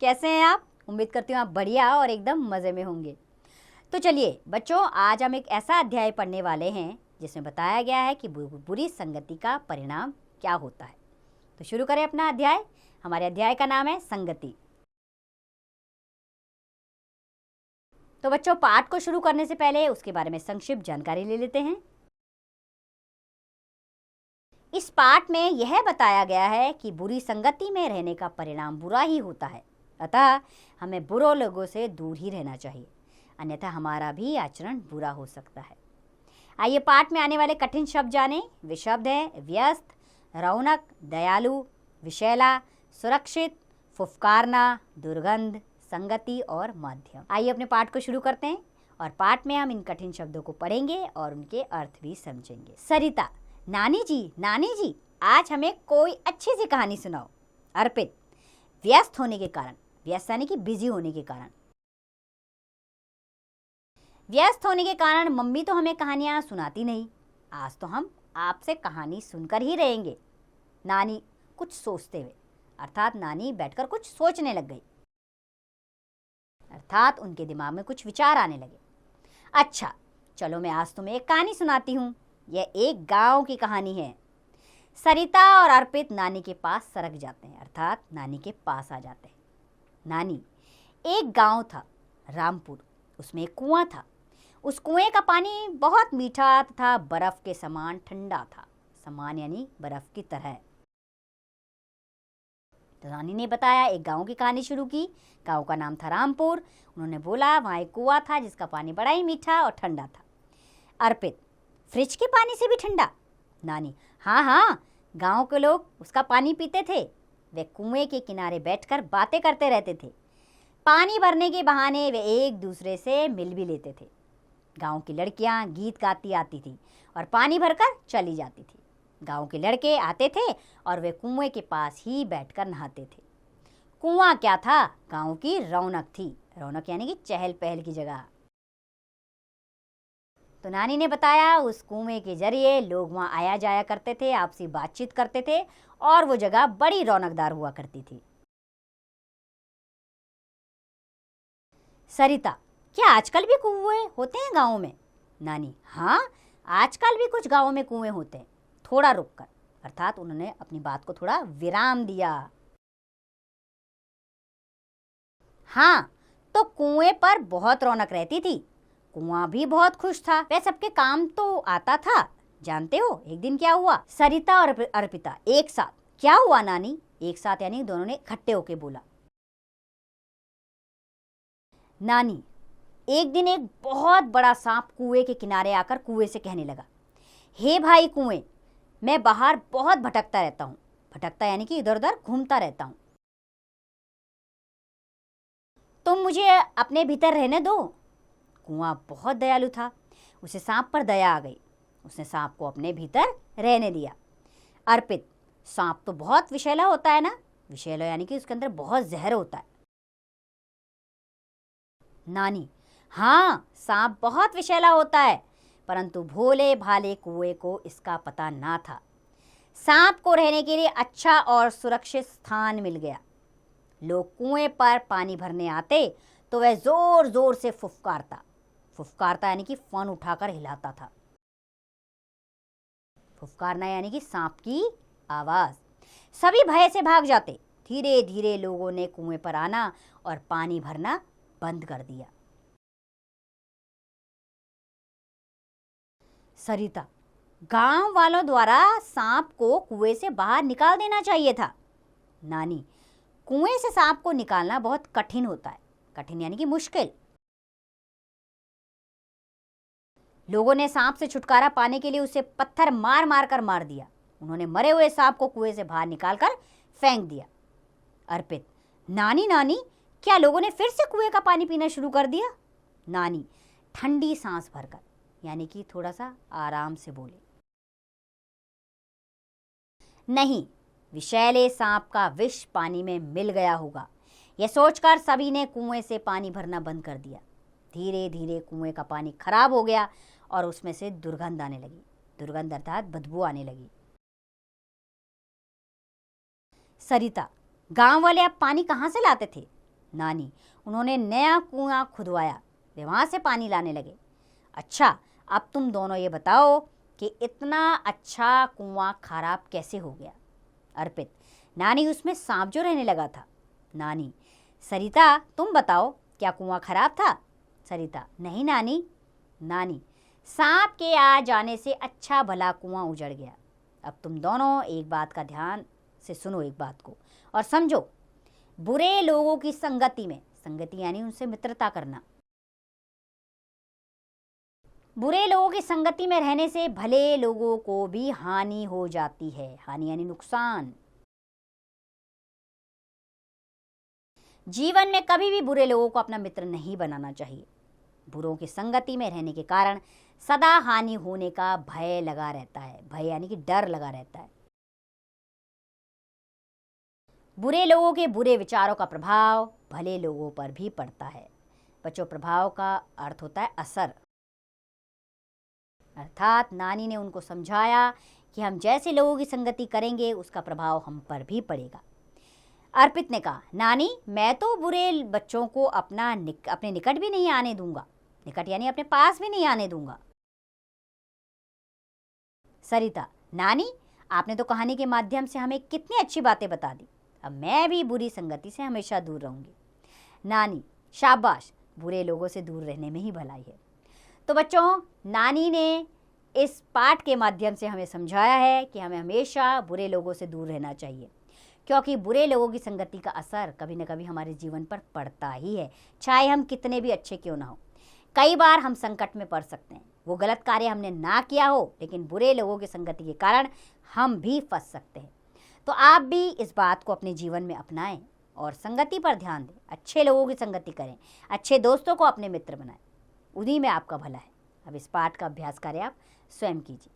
कैसे हैं आप? उम्मीद करती हूँ आप बढ़िया और एकदम मज़े में होंगे। तो चलिए बच्चों, आज हम एक ऐसा अध्याय पढ़ने वाले हैं जिसमें बताया गया है कि बुरी संगति का परिणाम क्या होता है। तो शुरू करें अपना अध्याय। हमारे अध्याय का नाम है संगति। तो बच्चों, पाठ को शुरू करने से पहले उसके बारे में संक्षिप्त जानकारी ले लेते हैं। इस पाठ में यह बताया गया है कि बुरी संगति में रहने का परिणाम बुरा ही होता है, अतः हमें बुरे लोगों से दूर ही रहना चाहिए, अन्यथा हमारा भी आचरण बुरा हो सकता है। आइए पाठ में आने वाले कठिन शब्द जानें। वे शब्द हैं व्यस्त, रौनक, दयालु, विषैला, सुरक्षित, फुफकारना, दुर्गंध, संगति और माध्यम। आइए अपने पाठ को शुरू करते हैं और पाठ में हम इन कठिन शब्दों को पढ़ेंगे और उनके अर्थ भी समझेंगे। सरिता, नानी जी आज हमें कोई अच्छी सी कहानी सुनाओ। अर्पित, व्यस्त होने के कारण, व्यस्त यानी कि बिजी होने के कारण, व्यस्त होने के कारण मम्मी तो हमें कहानियां सुनाती नहीं, आज तो हम आपसे कहानी सुनकर ही रहेंगे। नानी कुछ सोचते हुए, अर्थात नानी बैठकर कुछ सोचने लग गई, अर्थात उनके दिमाग में कुछ विचार आने लगे। अच्छा चलो, मैं आज तुम्हें एक कहानी सुनाती हूँ। यह एक गांव की कहानी है। सरिता और अर्पित नानी के पास सरक जाते हैं, अर्थात नानी के पास आ जाते हैं। नानी, एक गांव था रामपुर, उसमें एक कुआं था। उस कुएं का पानी बहुत मीठा तथा बर्फ के समान ठंडा था। समान यानी बर्फ की तरह। तो नानी ने बताया, एक गांव की कहानी शुरू की। गांव का नाम था रामपुर। उन्होंने बोला वहां एक कुआं था जिसका पानी बड़ा ही मीठा और ठंडा था। अर्पित, फ्रिज के पानी से भी ठंडा? नानी, हाँ, गांव के लोग उसका पानी पीते थे। वे कुएं के किनारे बैठकर बातें करते रहते थे। पानी भरने के बहाने वे एक दूसरे से मिल भी लेते थे। गांव की लड़कियां गीत गाती आती थी और पानी भरकर चली जाती थी। गांव के लड़के आते थे और वे कुएं के पास ही बैठकर नहाते थे। कुआं क्या था? गांव की रौनक थी। रौनक यानी कि चहल पहल की जगह। तो नानी ने बताया, उस कुएं के जरिए लोग वहां आया जाया करते थे, आपसी बातचीत करते थे और वो जगह बड़ी रौनकदार हुआ करती थी। सरिता, क्या आजकल भी कुएं होते हैं गाँव में? नानी, हाँ, आजकल भी कुछ गाँवों में कुएं होते हैं, थोड़ा रुककर। अर्थात उन्होंने अपनी बात को थोड़ा विराम दिया। हाँ, तो कुएं पर बहुत रौनक रहती थी। कुआं भी बहुत खुश था, वह सबके काम तो आता था। जानते हो एक दिन क्या हुआ? सरिता और अर्पिता एक साथ। क्या हुआ नानी? एक साथ यानी दोनों ने इकट्ठे होके बोला। नानी, एक दिन एक बहुत बड़ा सांप कुएं के किनारे आकर कुएं से कहने लगा, हे भाई कुएं, मैं बाहर बहुत भटकता रहता हूँ। भटकता यानी कि इधर उधर घूमता रहता हूँ, तुम मुझे अपने भीतर रहने दो। कुआं बहुत दयालु था, उसे सांप पर दया आ गई। उसने सांप को अपने भीतर रहने दिया। अर्पित, सांप तो बहुत विषैला होता है ना? विषैला यानी कि उसके अंदर बहुत जहर होता है। नानी, हाँ, सांप बहुत विषैला होता है, परंतु भोले भाले कुएं को इसका पता ना था। सांप को रहने के लिए अच्छा और सुरक्षित स्थान मिल गया। लोग कुएं पर पानी भरने आते तो वह जोर जोर से फुफकारता। फुफकारता यानी कि फन उठाकर हिलाता था। फुफकारना यानी कि सांप की आवाज। सभी भय से भाग जाते। धीरे धीरे लोगों ने कुएं पर आना और पानी भरना बंद कर दिया। सरिता, गांव वालों द्वारा सांप को कुएं से बाहर निकाल देना चाहिए था। नानी, कुएं से सांप को निकालना बहुत कठिन होता है। कठिन यानी कि मुश्किल। लोगों ने सांप से छुटकारा पाने के लिए उसे पत्थर मार मार कर मार दिया। उन्होंने मरे हुए सांप को कुएं से बाहर निकालकर फेंक दिया। अर्पित, नानी, क्या लोगों ने फिर से कुएं का पानी पीना शुरू कर दिया? नानी, ठंडी सांस भरकर, यानी कि थोड़ा सा आराम से बोले। नहीं, विषैले सांप का विष पानी में मिल गया होगा। यह सोचकर सभी ने कुएं से पानी भरना बंद कर दिया। धीरे धीरे कुएं का पानी खराब हो गया और उसमें से दुर्गंध आने लगी। दुर्गंध अर्थात बदबू आने लगी। सरिता, गांव वाले अब पानी कहाँ से लाते थे? नानी, उन्होंने नया कुआं खुदवाया, वे वहाँ से पानी लाने लगे। अच्छा, अब तुम दोनों ये बताओ कि इतना अच्छा कुआं खराब कैसे हो गया? अर्पित, नानी, उसमें सांप जो रहने लगा था। नानी, सरिता, तुम बताओ, क्या कुआं खराब था? सरिता, नहीं नानी। नानी, सांप के आ जाने से अच्छा भला कुआं उजड़ गया। अब तुम दोनों एक बात का ध्यान से सुनो, एक बात को, और समझो। बुरे लोगों की संगति में, संगति यानी उनसे मित्रता करना, बुरे लोगों की संगति में रहने से भले लोगों को भी हानि हो जाती है। हानि यानी नुकसान। जीवन में कभी भी बुरे लोगों को अपना मित्र नहीं बनाना चाहिए। बुरों की संगति में रहने के कारण सदा हानि होने का भय लगा रहता है। भय यानी कि डर लगा रहता है। बुरे लोगों के बुरे विचारों का प्रभाव भले लोगों पर भी पड़ता है। बच्चों, प्रभाव का अर्थ होता है असर। अर्थात नानी ने उनको समझाया कि हम जैसे लोगों की संगति करेंगे उसका प्रभाव हम पर भी पड़ेगा। अर्पित ने कहा, नानी, मैं तो बुरे बच्चों को अपने निकट भी नहीं आने दूंगा। निकट यानी अपने पास भी नहीं आने दूंगा। सरिता, नानी, आपने तो कहानी के माध्यम से हमें कितनी अच्छी बातें बता दी। अब मैं भी बुरी संगति से हमेशा दूर रहूंगी। नानी, शाबाश, बुरे लोगों से दूर रहने में ही भलाई है। तो बच्चों, नानी ने इस पाठ के माध्यम से हमें समझाया है कि हमें हमेशा बुरे लोगों से दूर रहना चाहिए, क्योंकि बुरे लोगों की संगति का असर कभी न कभी हमारे जीवन पर पड़ता ही है, चाहे हम कितने भी अच्छे क्यों ना हो। कई बार हम संकट में पड़ सकते हैं, वो गलत कार्य हमने ना किया हो, लेकिन बुरे लोगों की संगति के कारण हम भी फंस सकते हैं। तो आप भी इस बात को अपने जीवन में अपनाएं और संगति पर ध्यान दें। अच्छे लोगों की संगति करें, अच्छे दोस्तों को अपने मित्र बनाएं, उन्हीं में आपका भला है। अब इस पाठ का अभ्यास करें, आप स्वयं कीजिए।